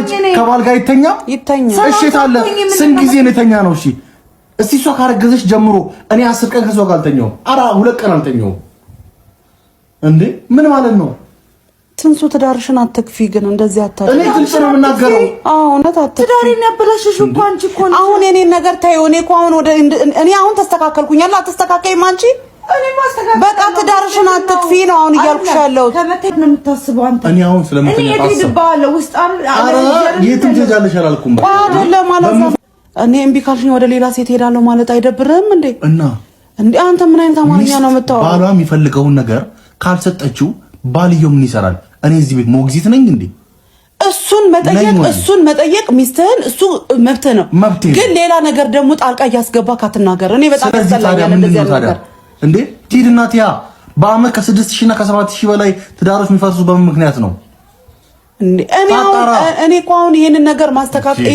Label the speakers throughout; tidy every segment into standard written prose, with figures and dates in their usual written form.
Speaker 1: ትዳረች ከባል ጋር ይተኛ እሺ ታለ ስንት ጊዜ ነው የተኛ ነው እሺ እስቲ እሷ ካረገዘች ጀምሮ እኔ 10 ቀን ከሷ ጋር አልተኛውም 2 ቀን አልተኛውም እንዴ ምን ማለት ነው
Speaker 2: ትንሱ ትዳርሽን አትክፊ ግን እንደዚህ አታድርጊ
Speaker 1: እኔ ግልጽ ነው የምናገረው
Speaker 2: እውነት አትክፊ
Speaker 3: ትዳሬን ያበላሽሽ እኮ አንቺ እኮ
Speaker 2: አሁን እኔ ነገር ታየው እኔ እኮ አሁን ወደ እኔ አሁን ተስተካከልኩኝ አላ ተስተካከይም አንቺ
Speaker 3: እኔ ማስተካከል
Speaker 2: በቃ ትዳርሽን አትክፊ ነው አሁን እያልኩሽ ያለው
Speaker 3: ከመተት ነው የምታስበው አንተ
Speaker 1: እኔ አሁን ስለምትኛ ታስብ
Speaker 3: እኔ ይድባለ ውስጥ
Speaker 1: አረ የትም ትሄጃለሽ አላልኩም
Speaker 2: በቃ አይደለም ማለት እኔ እምቢ ካልሽኝ ወደ ሌላ ሴት ሄዳለሁ ማለት አይደብርም እንዴ እንዴ አንተ ምን አይነት አማርኛ ነው የምታወራው
Speaker 1: ባሏ የሚፈልገውን ነገር ካልሰጠችው ባልየው ምን ይሰራል እኔ እዚህ ቤት ሞግዚት ነኝ እንዴ እሱን መጠየቅ ሚስትህን እሱ መብት ነው ግን ሌላ ነገር ደግሞ ጣልቃ ያስገባ ካትናገር እኔ በጣም ያስጠላኛል እንደዚህ ነገር እንዴ ቲድናቲያ በአመት ከ6000 እና ከ7000 በላይ ትዳሮች የሚፈርሱ በምን ምክንያት ነው
Speaker 2: እኔ እኮ አሁን ይሄንን ነገር ማስተካከል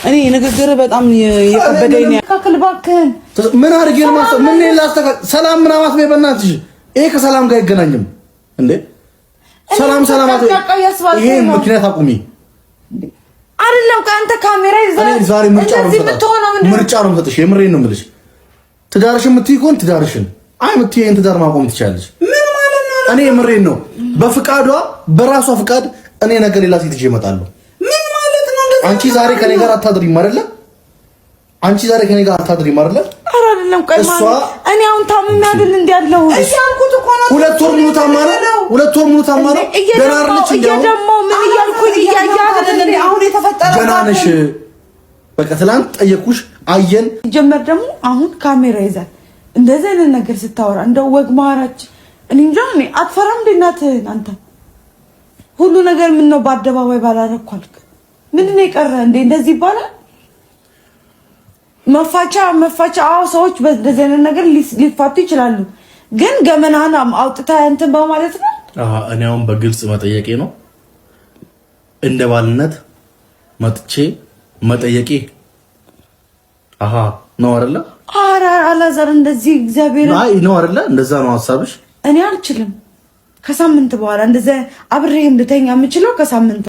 Speaker 2: እኔ ንግግር በጣም የከበደኝ ነው
Speaker 3: ካከል ባከን
Speaker 1: ምን አድርጌ ነው ምን ላስተካከል ሰላም ምናማት በእናትሽ ይሄ ከሰላም ጋር አይገናኝም እንዴ ሰላም ይሄ ምክንያት አቁሚ
Speaker 3: አይደለም ካንተ ካሜራ ይዘህ
Speaker 1: ዛሬ ምርጫ ነው የምትጠሽ የምሬን ነው የምልሽ ትዳርሽን የምትይቆን ትዳርሽን የምትይን ትዳር ማቆም ትችላለሽ
Speaker 3: ምን ማለት ነው
Speaker 1: እኔ የምሬን ነው በፍቃዷ በራሷ ፍቃድ እኔ ነገ ሌላ ሴት ይዤ እመጣለሁ
Speaker 3: ምን ማለት ነው
Speaker 1: አንቺ ዛሬ ከኔ ጋር አታድሪም አይደለ
Speaker 3: አይደለም ቆይ እኔ አሁን ታምሜ አይደል እንዴ ያለው እሺ አልኩት እኮ ነው
Speaker 1: 2 ወር ሙሉ ታማረ ገናርልሽ
Speaker 3: ደግሞ ምን እያልኩኝ አይደል አሁን የተፈጠረው
Speaker 1: ገናነሽ በቃ ትላንት ጠየቁሽ አየን
Speaker 3: ጀመር ደግሞ አሁን ካሜራ ይዛል እንደዚህ አይነት ነገር ስታወራ እንደው ወግ ማራጭ እኔ እንጃ እኔ አትፈራም እንዴ እናትህን አንተ ሁሉ ነገር ምን ነው በአደባባይ ባላረኳልክ ምንድነው የቀረ እንዴ እንደዚህ ይባላል መፋቻ ሰዎች በዚህ አይነት ነገር ሊፋቱ ይችላሉ ግን ገመናና አውጥታ እንትን በማለት ነው
Speaker 1: እኔ አሁን በግልጽ መጠየቄ ነው እንደ ባልነት መጥቼ መጠየቄ ነው አይደለ
Speaker 3: አላዛር እንደዚህ እግዚአብሔር
Speaker 1: ነው አይደለ እንደዛ ነው ሐሳብሽ
Speaker 3: እኔ አልችልም ከሳምንት በኋላ እንደዛ አብሬ እንድተኛ የምችለው ከሳምንት